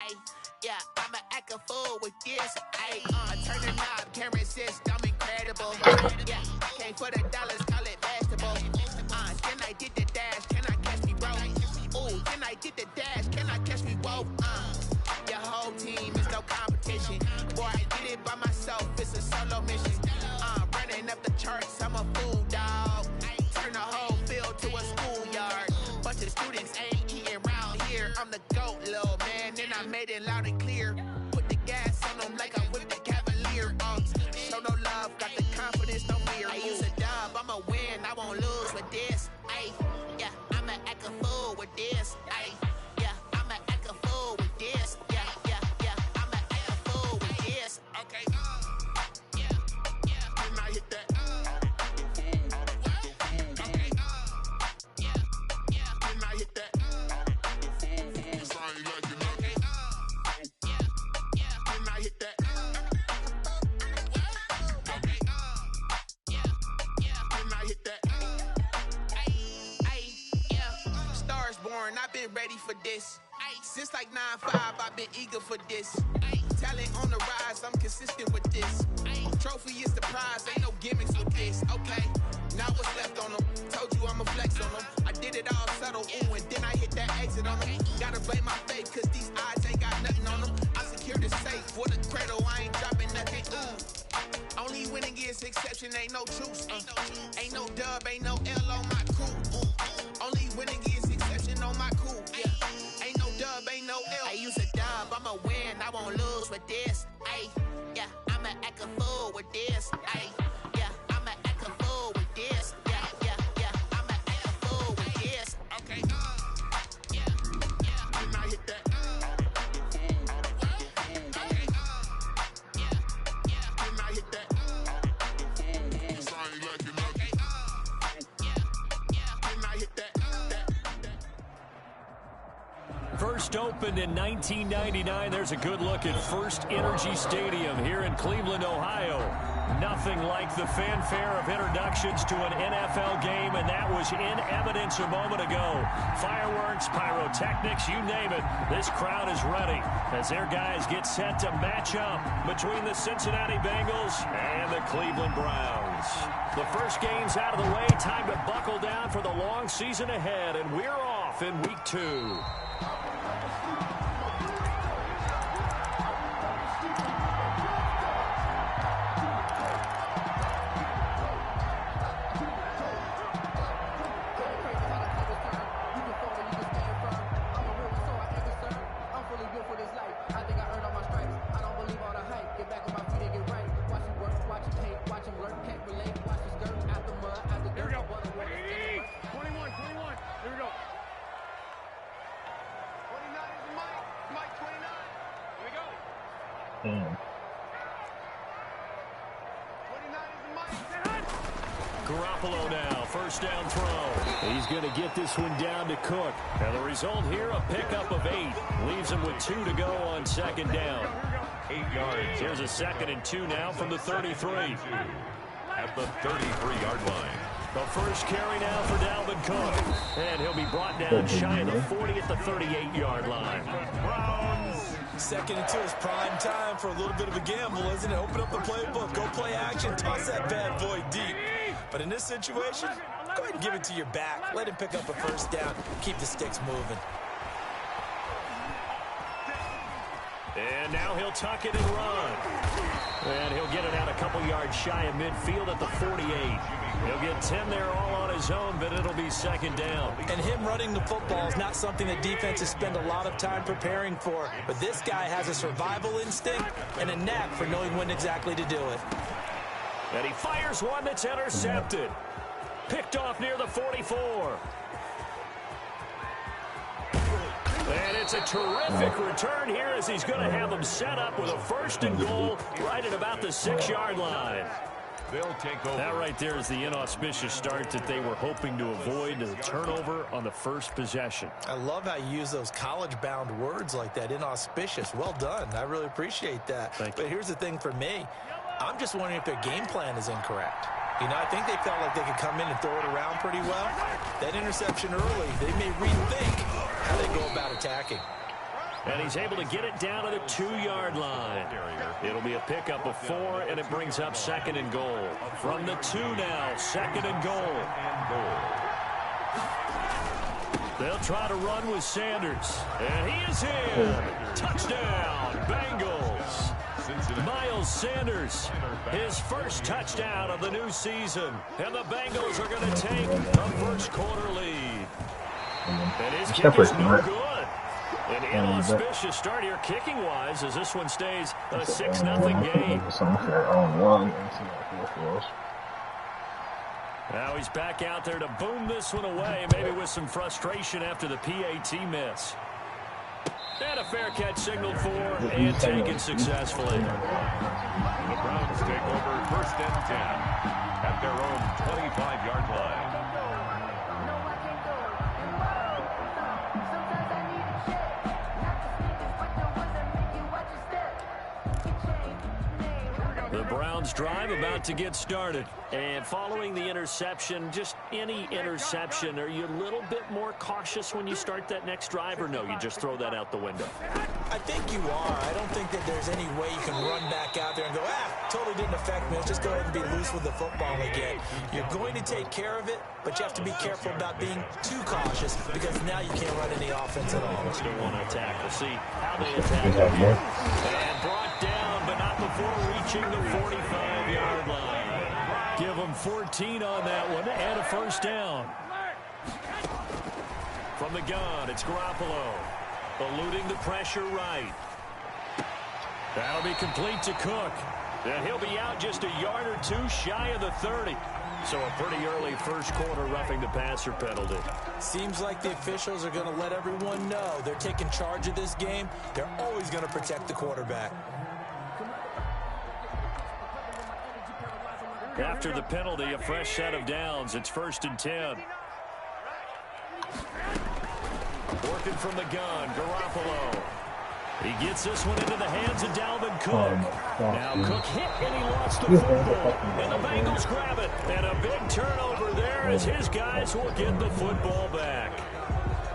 Ay, yeah, I'ma act a fool with this. Ay, turn the knob, can't resist, I'm incredible. Yeah, came for the dollars, call it basketball. Can I get the dash? Can I catch me, bro? Ooh, can I get the dash? Can I catch me, whoa? Your whole team is no competition. Boy, I did it by myself, it's a solo mission. Running up the charts, I'm a fool, dog. Turn the whole field to a schoolyard. Bunch of students ain't eating round here. I'm the GOAT, little man, and I made it loud and clear. Put the gas on them like I'm with the Cavalier. Show no love, got the confidence, no fear. I use a dub, I'ma win, I won't lose with this. Ay, yeah, I'ma act a fool with this. Ay, yeah, I'ma act a fool with this. Yeah, yeah, yeah, I'ma act a fool with this. Okay, yeah, yeah, can I hit that? Okay, yeah, yeah, can I hit that? I've been ready for this. Since like 9-5, I've been eager for this. Talent on the rise, I'm consistent with this. Trophy is the prize, ain't no gimmicks with this. Okay, now what's left on them? Told you I'ma flex on them. I did it all subtle, ooh, and then I hit that exit on them. Gotta blame my faith, cause these eyes ain't got nothing on them. I secured the safe for the cradle, I ain't dropping nothing, ooh. Only winning is exception, ain't no truce. Ain't no dub, ain't no L on my crew. Only winning is exception on my crew. Yeah. Ain't no dub, ain't no L. I use a dub, I'ma win, I won't lose with this. Ay, yeah, I'ma act a fool with this. Ay, yeah, I'ma act a fool with this. Yeah, yeah, yeah, I'ma act a fool with this. Okay, yeah, yeah, can I hit that? Okay, yeah, yeah, can I hit that? First opened in 1999. There's a good look at First Energy Stadium here in Cleveland, Ohio. Nothing like the fanfare of introductions to an NFL game, and that was in evidence a moment ago. Fireworks, pyrotechnics, you name it. This crowd is ready as their guys get set to match up between the Cincinnati Bengals and the Cleveland Browns. The first game's out of the way. Time to buckle down for the long season ahead, and we're off in Week 2. Garoppolo now, first down throw. He's going to get this one down to Cook. And the result here, a pickup of 8. Leaves him with 2 to go on second down. 8 yards. Here's a 2nd and 2 now from the 33. At the 33-yard line. The first carry now for Dalvin Cook. And he'll be brought down shy of the 40 at the 38-yard line. Browns. 2nd and 2 is prime time for a little bit of a gamble, isn't it? Open up the playbook, go play action, toss that bad boy deep. But in this situation, go ahead and give it to your back. Let him pick up a first down. Keep the sticks moving. And now he'll tuck it and run. And he'll get it out a couple yards shy of midfield at the 48. He'll get 10 there all on his own, but it'll be second down. And him running the football is not something that defenses spend a lot of time preparing for. But this guy has a survival instinct and a knack for knowing when exactly to do it. And he fires one that's intercepted. Picked off near the 44. And it's a terrific return here as he's going to have them set up with a 1st and goal right at about the 6-yard line. They'll take over. That right there is the inauspicious start that they were hoping to avoid, the turnover on the first possession. I love how you use those college-bound words like that, inauspicious. Well done. I really appreciate that. But here's the thing for me. I'm just wondering if their game plan is incorrect. You know, I think they felt like they could come in and throw it around pretty well. That interception early, they may rethink how they go about attacking. And he's able to get it down to the 2-yard line. It'll be a pickup of 4, and it brings up 2nd and goal. From the 2 now, 2nd and goal. They'll try to run with Sanders. And he is in. Touchdown, Bengals. Miles Sanders, his first touchdown of the new season. And the Bengals are going to take the first quarter lead. And his kick is no good. An inauspicious start here kicking-wise as this one stays a 6-0 game. Now he's back out there to boom this one away, maybe with some frustration after the PAT miss. And a fair catch signaled for and taken successfully. The Browns take over 1st and 10 at their own 25-yard line. The Browns drive about to get started. And following the interception, just any interception, are you a little bit more cautious when you start that next drive, or no, you just throw that out the window? I think you are. I don't think that there's any way you can run back out there and go, totally didn't affect me. Let's just go ahead and be loose with the football again. You're going to take care of it, but you have to be careful about being too cautious because now you can't run any offense at all. Still want to attack. We'll see how they attack again. And brought down, but not before reaching the 45-yard line. Give them 14 on that one and a first down. From the gun, it's Garoppolo. Eluding the pressure right. That'll be complete to Cook. And he'll be out just a yard or 2 shy of the 30. So a pretty early first quarter roughing the passer penalty. Seems like the officials are going to let everyone know they're taking charge of this game. They're always going to protect the quarterback. After the penalty, a fresh set of downs. It's 1st and 10. Working from the gun, Garoppolo. He gets this one into the hands of Dalvin Cook. Now Cook hit and he lost the football. And the Bengals grab it. And a big turnover there as his guys will get the football back.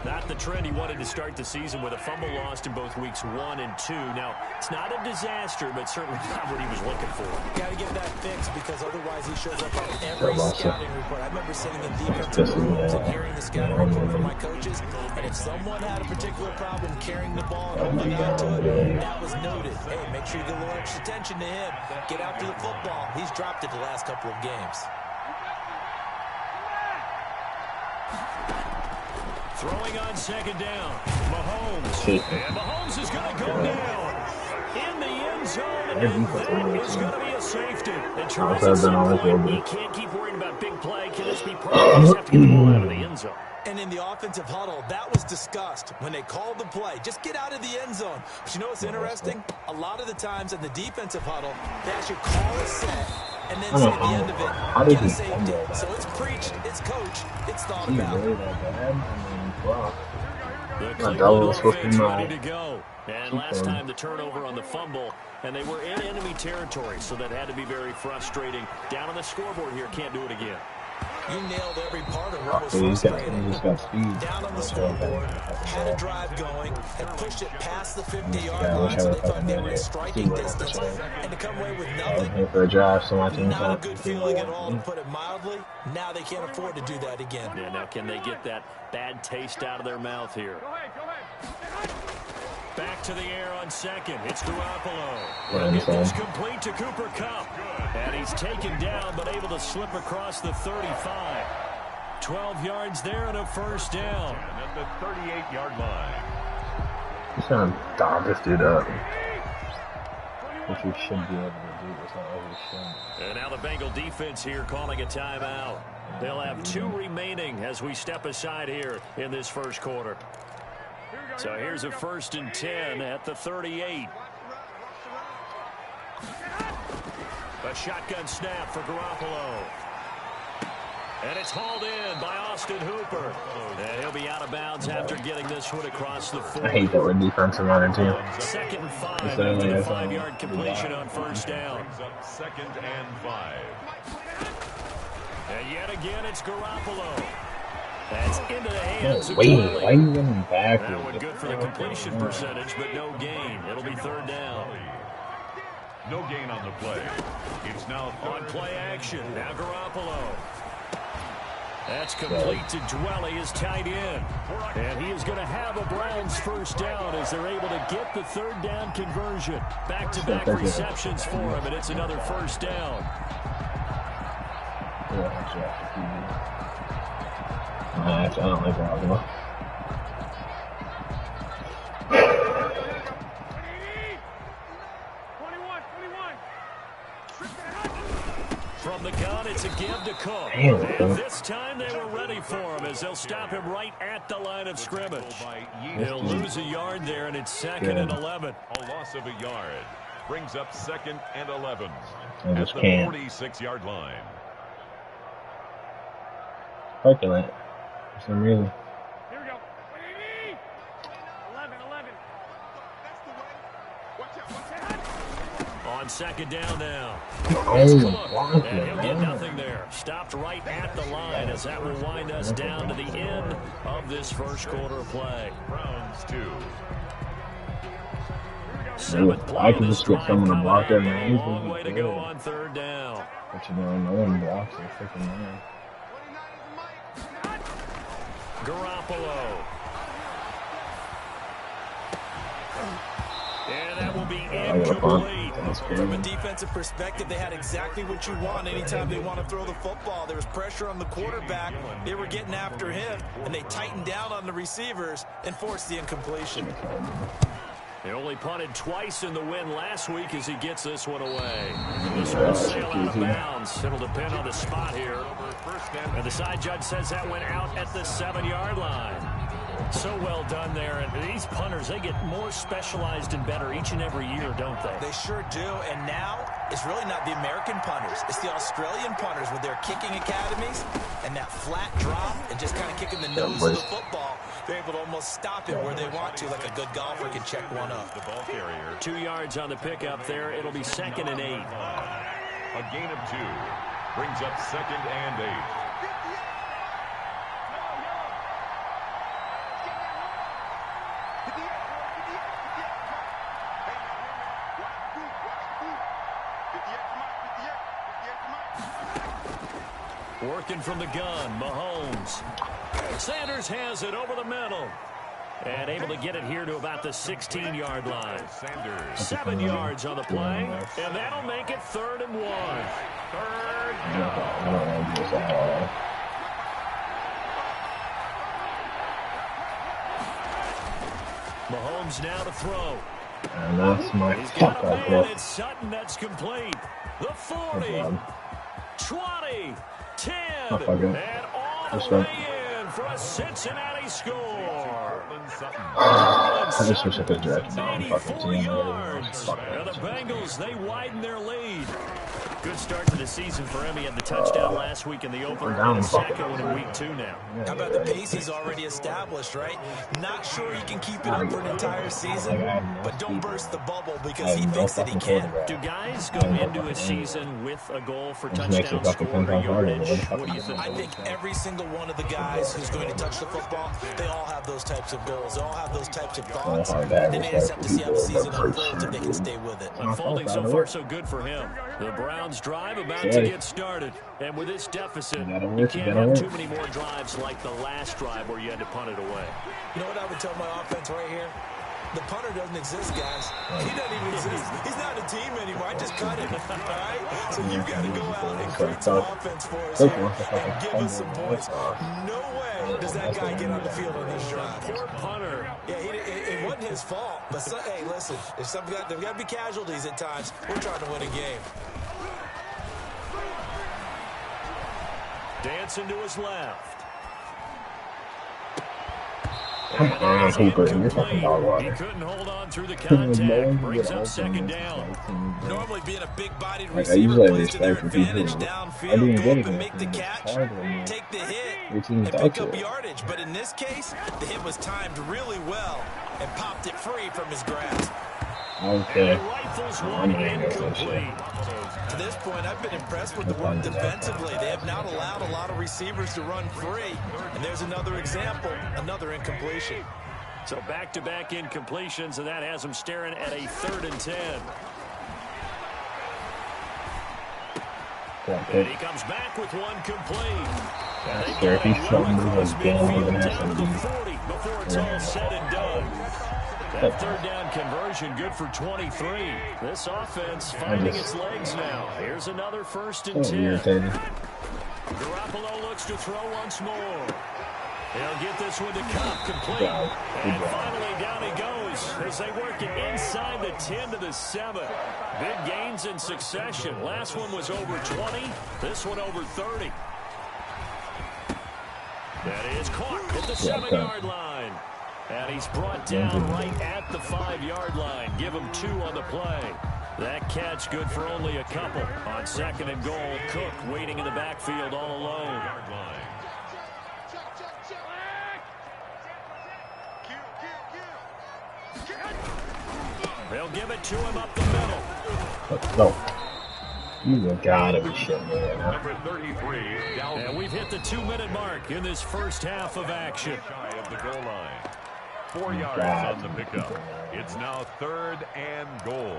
Not the trend he wanted to start the season with a fumble lost in both weeks 1 and 2. Now, it's not a disaster, but certainly not what he was looking for. Got to get that fixed because otherwise he shows up on every scouting report. I remember sitting in defensive rooms and hearing the scouting report from my coaches, and if someone had a particular problem carrying the ball and holding on to it, that was noted. Hey, make sure you get a little extra attention to him. Get after the football. He's dropped it the last couple of games. Throwing on 2nd down, Mahomes. And Mahomes is going to go down in the end zone, and that is going to be a safety. And Charles, at some point, you can't keep worrying about big play. Can this be problem? You just have to get the ball out of the end zone. And in the offensive huddle, that was discussed when they called the play. Just get out of the end zone. But you know what's interesting? A lot of the times in the defensive huddle, they actually call a set and then say at the end of it, get a safety. So it's preached, it's coached, it's thought about. The Cleveland offense ready to go. And last time the turnover on the fumble, and they were in enemy territory, so that had to be very frustrating. Down on the scoreboard here, can't do it again. You nailed every part of what was frustrating. Down on the scoreboard, had a drive going, had pushed it past the 50-yard line, so they thought they were in striking distance, and to come away with nothing, not a good feeling at all, to put it mildly. Now they can't afford to do that again. Yeah, now can they get that bad taste out of their mouth here? Back to the air on 2nd. It's Garoppolo. He'll get this complete to Cooper Kupp. And he's taken down, but able to slip across the 35. 12 yards there and a first down. And at the 38-yard line. He's trying to dog this dude up. Which we should be able to do. It's not what we should. And now the Bengal defense here calling a timeout. They'll have 2 remaining as we step aside here in this first quarter. So here's a 1st and 10 at the 38. A shotgun snap for Garoppolo. And it's hauled in by Austin Hooper. And he'll be out of bounds after getting this one across the 40. I hate that we're defensive line too. 2nd and 5 after the 5-yard completion on first down. 2nd and 5. And yet again, it's Garoppolo. That's into the hands of Wait, Twilly. why are you running backwards? That one good for the completion percentage, but no gain. It'll be third down. No gain on the play. It's now On play action. Now Garoppolo. That's complete to Dwelly, his tight end. And he is going to have a Browns first down as they're able to get the third down conversion. Back-to-back receptions for him, and it's another first down. I don't like Garoppolo. From the gun, it's a give to Cook. Damn, This time they were ready for him as they'll stop him right at the line of scrimmage. He'll lose a yard there, and it's second and 11. A loss of a yard brings up second and 11 I at just the can't. 46-yard line. Percolate for some reason. Here we go. 11. On second down now. Oh, And he'll block get it. nothing there. Stopped right at the line as that will wind us down to the end of this first quarter of play. Browns 2. Seventh play I of can this just get drive someone to coming block up. that man. Long way to go on third down. But you know, no one blocks it. Freaking man. Garoppolo. And that will be incomplete. From a defensive perspective, they had exactly what you want anytime they want to throw the football. There was pressure on the quarterback. They were getting after him, and they tightened down on the receivers and forced the incompletion. He only punted twice in the win last week as he gets this one away. This one will sail out of bounds. It'll depend on the spot here. And the side judge says that went out at the 7-yard line. So well done there. And these punters, they get more specialized and better each and every year, don't they? They sure do. And now it's really not the American punters. It's the Australian punters with their kicking academies and that flat drop and just kind of kicking the nose of the football. They're able to almost stop it where they want to, like a good golfer can check one up. The ball carrier. 2 yards on the pickup there. It'll be second and 8. A gain of 2 brings up second and 8. Working from the gun, Mahomes. Sanders has it over the middle. And able to get it here to about the 16-yard line. Sanders. 7 yards on the play. And that'll make it 3rd and 1. Third down. Mahomes now to throw. And that's my He's fuck got a up, man. bro. It's Sutton that's complete. The 40, 20, 10, and all the way in for a Cincinnati score. I just wish I could direct my own fucking 84 team. yards. And the Bengals, they widen their lead. Good start to the season for him. He had the touchdown last week in the opener, and the second one in week 2 now. How about the pace he's already established, right? Not sure he can keep it up for an entire season, but don't burst the bubble because he thinks that he can. Do guys go into a season with a goal for touchdown score or yardage? What do you think? I think every single one of the guys who's going to touch the football, they all have those types of goals. They all have those types of thoughts. Then they just have to see how the season unfolds if they can stay with it. Unfolding so far so good for him. The Browns drive about to get started. And with this deficit, you can't have too many more drives like the last drive where you had to punt it away. You know what I would tell my offense right here? The punter doesn't exist, guys. He doesn't even exist. He's not a team anymore. I just cut him. All right? So you got to go out and create some offense for us here and give us some points. No way does that guy get on the field on this drive. Poor punter. Yeah, it wasn't his fault. But, hey, listen, if there's got to be casualties at times. We're trying to win a game. Dancing to his left. Come on, Hooper, you're fucking dog He water. couldn't hold on through the contact. Brings up second down. Normally being a big-bodied Like, I receiver usually plays to their respect for people advantage who- I downfield, didn't go get up and it. make the It's catch, hard when you- take the hit, your team and pick touch up it. yardage. But in this case, the hit was timed really well and popped it free from his grasp. Okay. Right Rifles one incomplete. To this point, I've been impressed with the work defensively. They have not allowed a lot of receivers to run free. And there's another example, another incompletion. So back-to-back incompletions, and that has them staring at a 3rd and 10. And he comes back with one complete. That's fair. He's something moving again. We're going to have some before it's all said and done. That 3rd down conversion good for 23. This offense finding its legs now. Here's another 1st and 10. Garoppolo looks to throw once more. He'll get this one to Cup complete. And finally down he goes as they work it inside the 10 to the 7. Big gains in succession. Last one was over 20. This one over 30. That is caught at the 7-yard line. And he's brought down right at the 5-yard line. Give him 2 on the play. That catch good for only a couple. On 2nd and goal, Cook waiting in the backfield all alone. They'll give it to him up the middle. Let's go. You gotta be shitting me right now. Number 33, and we've hit the 2-minute mark in this first half of action. Shy of the goal line. 4 yards on the pickup. It's now 3rd and goal.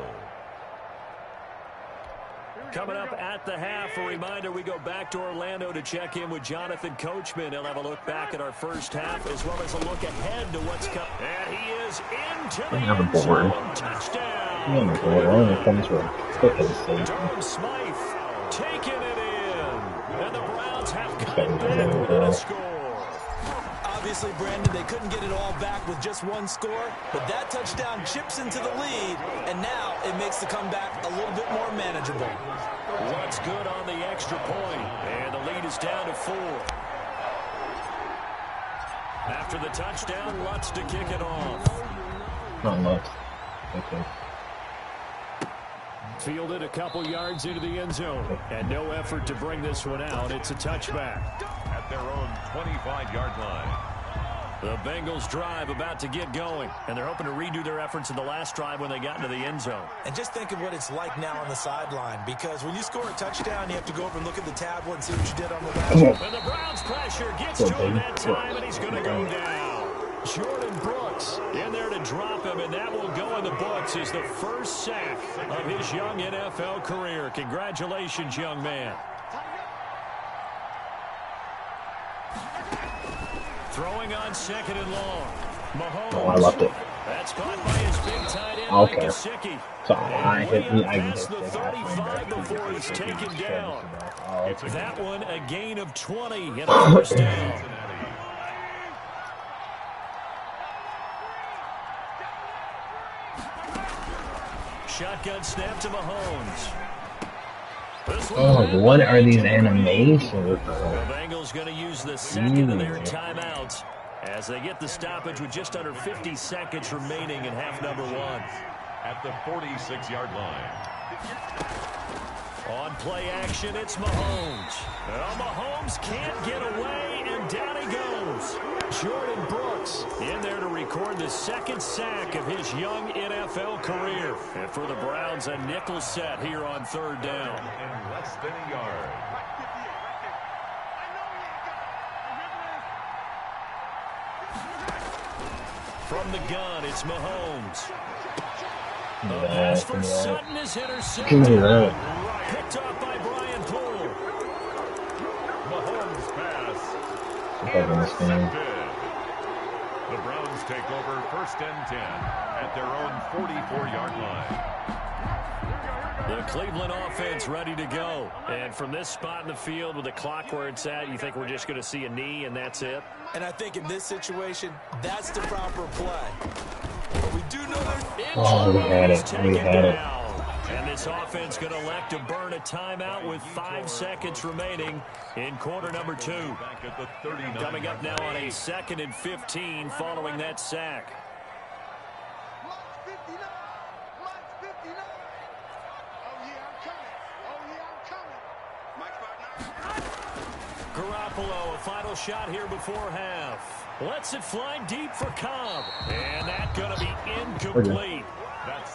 Coming up at the half, a reminder, we go back to Orlando to check in with Jonathan Coachman. He'll have a look back at our first half as well as a look ahead to what's coming. And he is into the end zone. Touchdown. Durham Smythe taking it in. And the Browns have come back with a score. Obviously, Brandon, they couldn't get it all back with just one score, but that touchdown chips into the lead, and now it makes the comeback a little bit more manageable. What's good on the extra point, and the lead is down to 4. After the touchdown, Lutz to kick it off. Not Lutz. Okay. Fielded a couple yards into the end zone, and no effort to bring this one out. It's a touchback. At their own 25-yard line. The Bengals drive about to get going, and they're hoping to redo their efforts in the last drive when they got into the end zone. And just think of what it's like now on the sideline, because when you score a touchdown, you have to go over and look at the tablet and see what you did on the last one. And the Browns pressure gets to him that time, and he's going to go down. Jordan Brooks in there to drop him, and that will go in the books as the first sack of his young NFL career. Congratulations, young man. Throwing on 2nd and long. Mahomes. Oh, I loved it. That's caught by his big tight end, Okay. Gesicki. So I hit me. I Past the 35 before he's taken down. That one a gain of 20 and a first down. Shotgun snap to Mahomes. Oh, what are these animations? The Bengals going to use the second of their timeouts as they get the stoppage with just under 50 seconds remaining in half number 1. At the 46-yard line. On play action, it's Mahomes. Well, Mahomes can't get away, and down he goes. Jordan Brooks in there to record the second sack of his young NFL career. And for the Browns, a nickel set here on 3rd down. In less than a yard. From the gun, it's Mahomes. The pass for Sutton is intercepted. Picked off by Brian Poole. Mahomes' pass intercepted. The Browns take over 1st and 10 at their own 44-yard line. The Cleveland offense ready to go. And from this spot in the field with the clock where it's at, you think we're just going to see a knee and that's it? And I think in this situation, that's the proper play. But we do know there's... Oh, we had it. We had it. And this offense going to elect to burn a timeout with 5 seconds remaining in quarter number 2. Coming up now on a 2nd and 15 following that sack. Garoppolo, a final shot here before half. Lets it fly deep for Cobb. And that's going to be incomplete.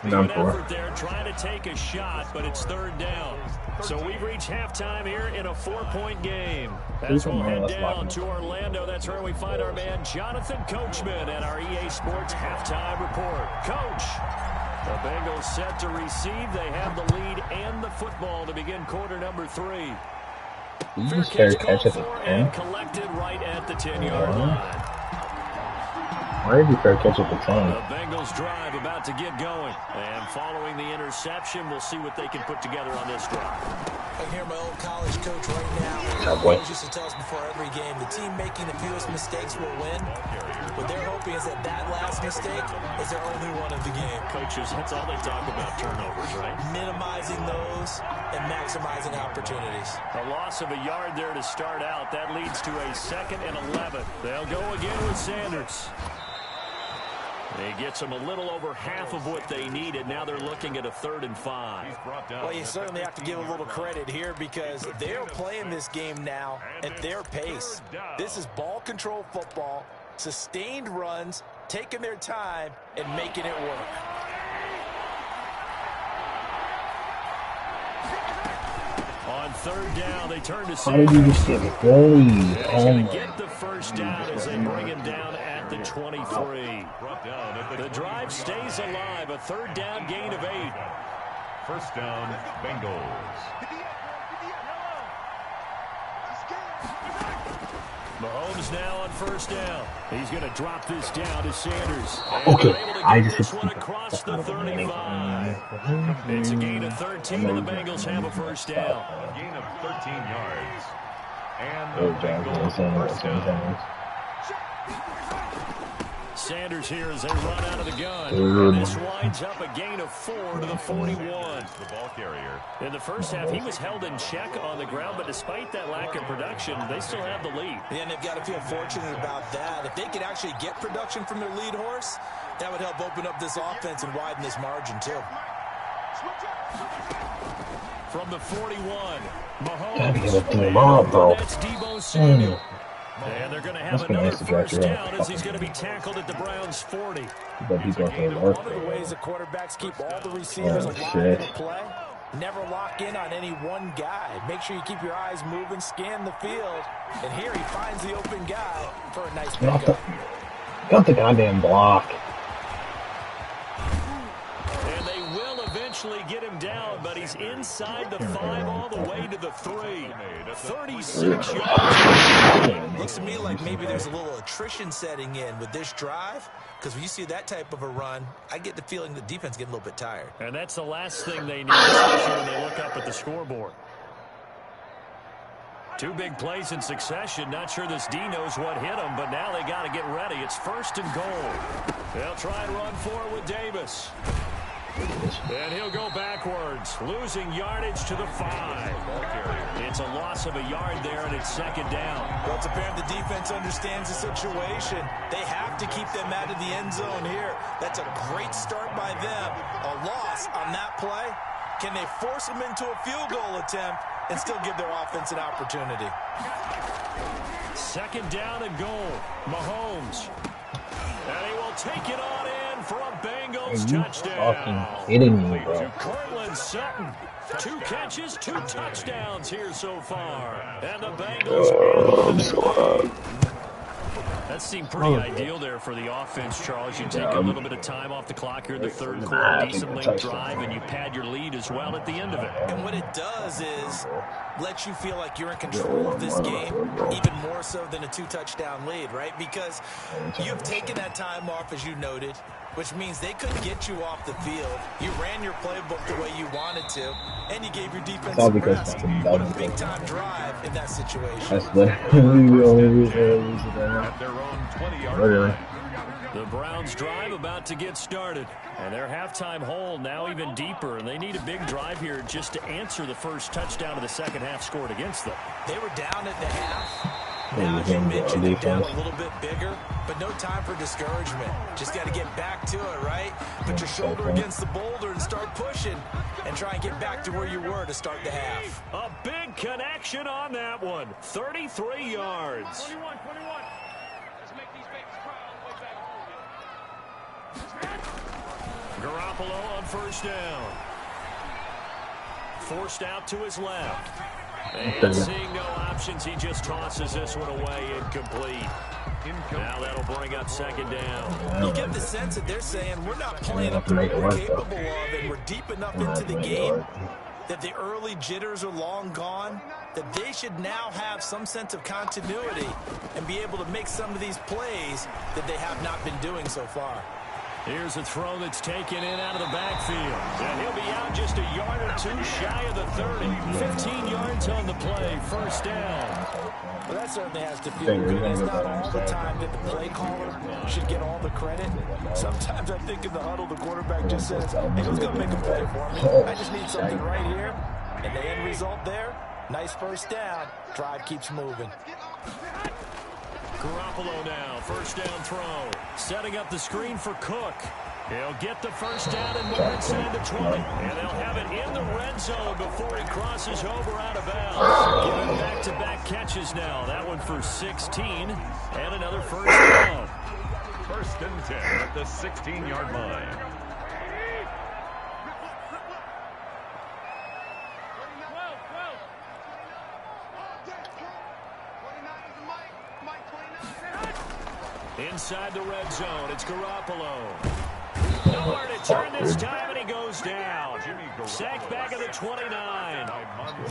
Good effort there, trying to take a shot, but it's third down. So we've reached halftime here in a 4-point game. As we'll head down to Orlando, that's where we find our man Jonathan Coachman at our EA Sports halftime report. Coach, the Bengals set to receive. They have the lead and the football to begin quarter number 3. Fair catch at the 10? And collected right at the 10-yard line. Why did you fair catch at the 10? The Bengals drive about to get going. And following the interception, we'll see what they can put together on this drive. I hear my old college coach right now. Cowboy. He used to tell us before every game, the team making the fewest mistakes will win. What they're hoping is that that last mistake is their only one of the game. Coaches, that's all they talk about, turnovers, right? Minimizing those and maximizing opportunities. A loss of a yard there to start out. That leads to a 2nd and 11. They'll go again with Sanders. He gets them a little over half of what they needed. Now they're looking at a 3rd and 5. Well, you certainly have to give a little credit here because they're playing this game now at their pace. This is ball control football, sustained runs, taking their time, and making it work. On 3rd down, they turn to Sanders. How did you just get bullied? Oh my. Get the first down as they bring him down at the 23. The drive stays alive. A 3rd down gain of 8. First down, Bengals. Mahomes now on 1st down. He's going to drop this down to Sanders. Okay, I This just one across the 35. It's a gain of 13, and the Bengals have a first down. A gain of 13 yards. And the Oh, Bengals first down. Sanders here as they run out of the gun. And this winds up a gain of 4 to the 41. The ball carrier. In the first half, he was held in check on the ground, but despite that lack of production, they still have the lead. Yeah, and they've got to feel fortunate about that. If they could actually get production from their lead horse, that would help open up this offense and widen this margin, too. From the 41, Gotta give it to him Mahomes. up, bro. That's Deebo Samuel. And they're going to have another first down as he's going to be tackled at the Browns' 40. But he got the One of the ways the quarterbacks keep all the receivers alive in the play, never lock in on any one guy. Make sure you keep your eyes moving, scan the field. And here he finds the open guy for a nice pickup. Got the goddamn block. And they will eventually get him down, but he's inside the 5 all the way to the 3. 36 yards. Looks to me like maybe there's a little attrition setting in with this drive, because when you see that type of a run, I get the feeling the defense getting a little bit tired. And that's the last thing they need, especially when they look up at the scoreboard. 2 big plays in succession. Not sure this D knows what hit him, but now they got to get ready. It's 1st and goal. They'll try and run for it with Davis. And he'll go backwards, losing yardage to the 5. It's a loss of a yard there, and it's 2nd down. Well, it's apparent the defense understands the situation. They have to keep them out of the end zone here. That's a great start by them. A loss on that play. Can they force them into a field goal attempt and still give their offense an opportunity? 2nd down and goal. Mahomes. And he will take it on in for a Bengals touchdown. Fucking kidding me, bro. To Cortland Sutton. 2 catches, 2 touchdowns here so far. And the Bengals. That seemed pretty ideal there for the offense, Charles. You take a little bit of time off the clock here in the 3rd quarter, decent late drive, and you pad your lead as well at the end of it. And what it does is let you feel like you're in control of this game, even more so than a 2-touchdown lead, right? Because you've taken that time off, as you noted, which means they couldn't get you off the field. You ran your playbook the way you wanted to, and you gave your defense some rest. What a big-time drive in that situation. That's literally the only reason At their own 20-yard line. The Browns drive about to get started. And their halftime hole now even deeper. And they need a big drive here just to answer the first touchdown of the second half scored against them. They were down at the half. Now, as you mentioned, they're down a little bit bigger, but no time for discouragement. Just got to get back to it, right? Put your shoulder against the boulder and start pushing and try and get back to where you were to start the half. A big connection on that one. 33 yards. 21. Let's make these babies cry all the way back home. Garoppolo on first down. Forced out to his left. And seeing no options, he just tosses this one away, incomplete. Now that'll bring up second down. You get the sense that they're saying we're not playing up to what we're capable of, and we're deep enough into the game that the early jitters are long gone, that they should now have some sense of continuity and be able to make some of these plays that they have not been doing so far. Here's a throw that's taken in out of the backfield. And he'll be out just a yard or two shy of the 30. 15 yards on the play, first down. Well, that certainly has to feel good. It's not all the time that the play caller should get all the credit. Sometimes I think in the huddle, the quarterback just says, hey, who's going to make a play for me? I just need something right here. And the end result there, nice first down. Drive keeps moving. Garoppolo now, first down throw. Setting up the screen for Cook. He'll get the first down and more inside the 20. And they'll have it in the red zone before he crosses over out of bounds. Giving back-to-back catches now. That one for 16 and another first down. First and 10 at the 16-yard line. Inside the red zone, it's Garoppolo. Nowhere to turn this time, and he goes down. Sacked back at the 29.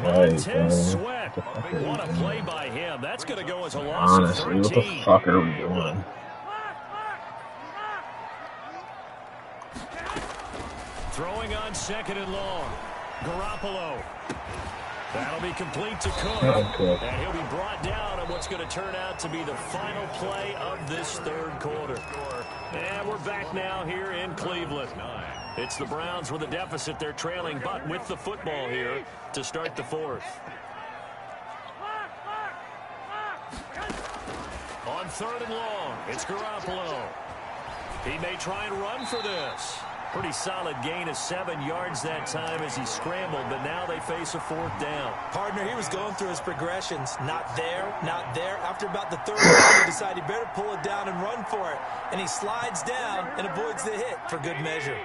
Montez Sweat. What a play by him. That's going to go as a loss of 13. What the fuck are we doing? Throwing on second and long. Garoppolo. That'll be complete to Cook. And he'll be brought down on what's going to turn out to be the final play of this third quarter. And we're back now here in Cleveland. It's the Browns with a deficit. They're trailing, but with the football here to start the fourth. On third and long, it's Garoppolo. He may try and run for this. Pretty solid gain of 7 yards that time as he scrambled, but now they face a fourth down. Partner, he was going through his progressions. Not there, not there. After about the third round, he decided he better pull it down and run for it. And he slides down and avoids the hit for good measure.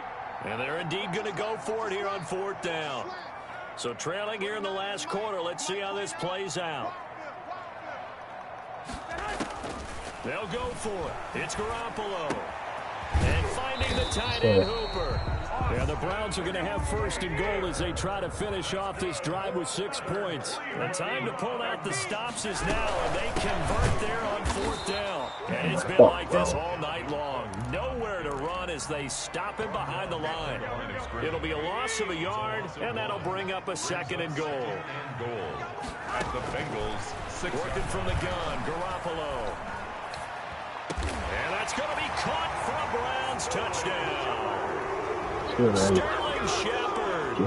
And they're indeed going to go for it here on fourth down. So trailing here in the last quarter, let's see how this plays out. They'll go for it. It's Garoppolo. And finding the tight end, Hooper. Yeah, the Browns are going to have first and goal as they try to finish off this drive with 6 points. The time to pull out the stops is now, and they convert there on fourth down. And it's been like this all night long. Nowhere to run as they stop him behind the line. It'll be a loss of a yard, and that'll bring up a second and goal. At the Bengals, 6. Working from the gun, Garoppolo. And that's going to be caught for a Browns touchdown. Sterling Shepard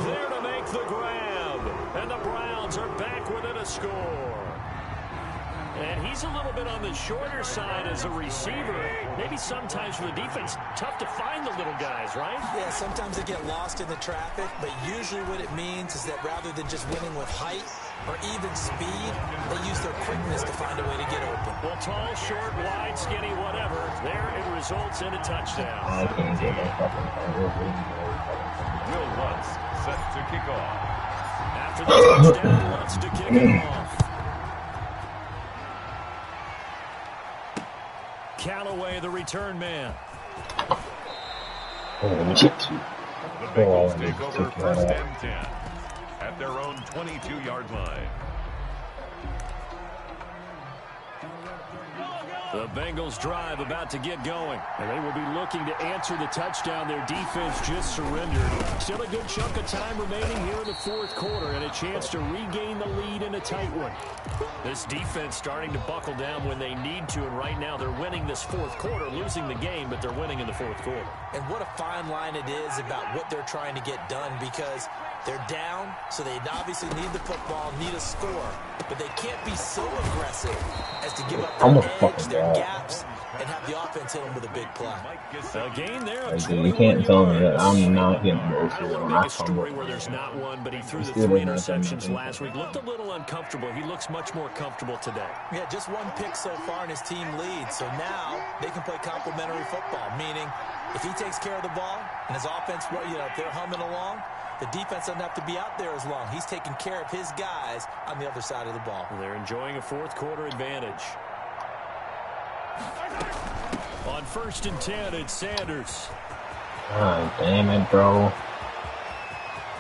there to make the grab. And the Browns are back within a score. And he's a little bit on the shorter side as a receiver. Maybe sometimes for the defense, tough to find the little guys, right? Yeah, sometimes they get lost in the traffic, but usually what it means is that rather than just winning with height or even speed, they use their quickness to find a way to get open. Well, tall, short, wide, skinny, whatever, there it results in a touchdown. Will Lutz set to kick off. After the touchdown, Lutz to kick it off. Callaway, the return man. The Bengals take over first and 10 at their own 22-yard line. The Bengals drive about to get going, and they will be looking to answer the touchdown their defense just surrendered. Still a good chunk of time remaining here in the fourth quarter and a chance to regain the lead in a tight one. This defense starting to buckle down when they need to, and right now they're winning this fourth quarter, losing the game, but they're winning in the fourth quarter. And what a fine line it is about what they're trying to get done, because they're down, so they obviously need the football, need a score, but they can't be so aggressive as to give up their edge, their clear gaps and have the offense hit them with a big play. A gain there of Like, 21 you can't tell me that yards. I'm not getting those. I don't want to make a story where there's not one, but he threw the 3 interceptions last week. Looked a little uncomfortable. He looks much more comfortable today. Yeah, just 1 pick so far, and his team leads. So now they can play complementary football, meaning if he takes care of the ball and his offense, if they're humming along, the defense doesn't have to be out there as long. He's taking care of his guys on the other side of the ball. They're enjoying a fourth-quarter advantage. On 1st and 10, it's Sanders. God damn it, bro.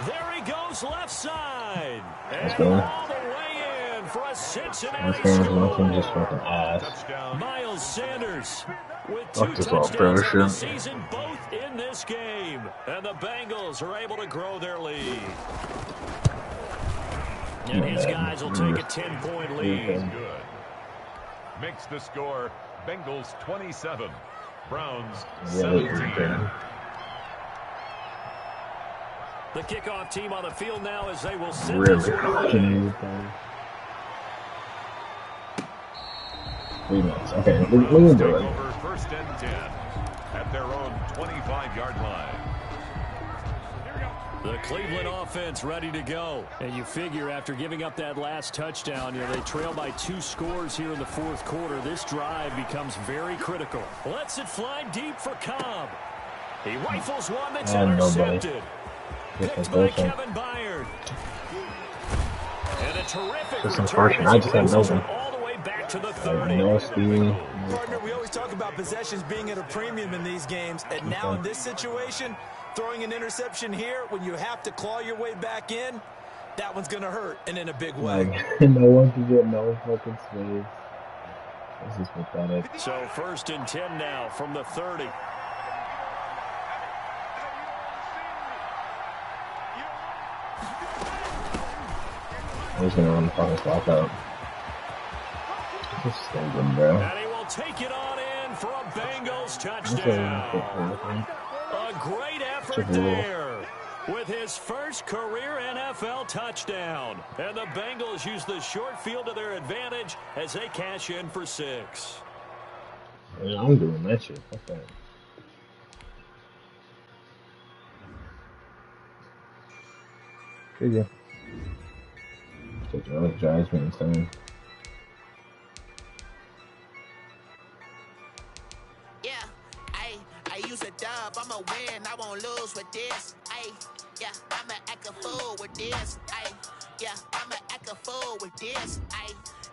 There he goes left side. Let's And go. all the way in for a Cincinnati This score. game's just fucking ass. Miles Sanders with 2 Fuck this all touchdowns on the bullshit. season, both in this game. And the Bengals are able to grow their lead. And his guys will take a 10-point lead. Good. Makes the score Bengals 27, Browns 17. The kickoff team on the field now as they will send Really this one away. fucking 3 minutes. Okay, we can do it. Over 1st and 10 at their own 25-yard line. The Cleveland offense ready to go. And you figure after giving up that last touchdown, they trail by 2 scores here in the 4th quarter. This drive becomes very critical. Lets it fly deep for Cobb. He rifles one that's intercepted. Picked by Kevin Byard. And a terrific This is return unfortunate. as I he just had brings no us all the way back to the 30. no speed. Partner, we always talk about possessions being at a premium in these games, and now in this situation, throwing an interception here when you have to claw your way back in, that one's going to hurt, and in a big way. Like, no one can get no fucking space. This is pathetic. So 1st and 10 now from the 30. He's gonna run the fucking clock out. Just stay good, bro. And he will take it on in for a Bengals touchdown. A great effort there with his first career NFL touchdown. And the Bengals use the short field to their advantage as they cash in for 6. Yeah, I'm doing that shit. Fuck that. Crazy. Such a drives me insane. Yeah, I use a dub, I'ma win, I won't lose with this. Yeah, I'ma act a fool with this. Yeah, I'ma act a fool with this.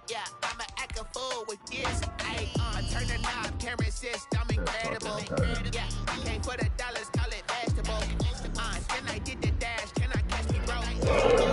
Yeah, I'ma act a fool with this. Turn the knob, camera assist, I'm incredible. Yeah, can't put $1, call it vegetable. Then I did the dash, can I catch me, bro?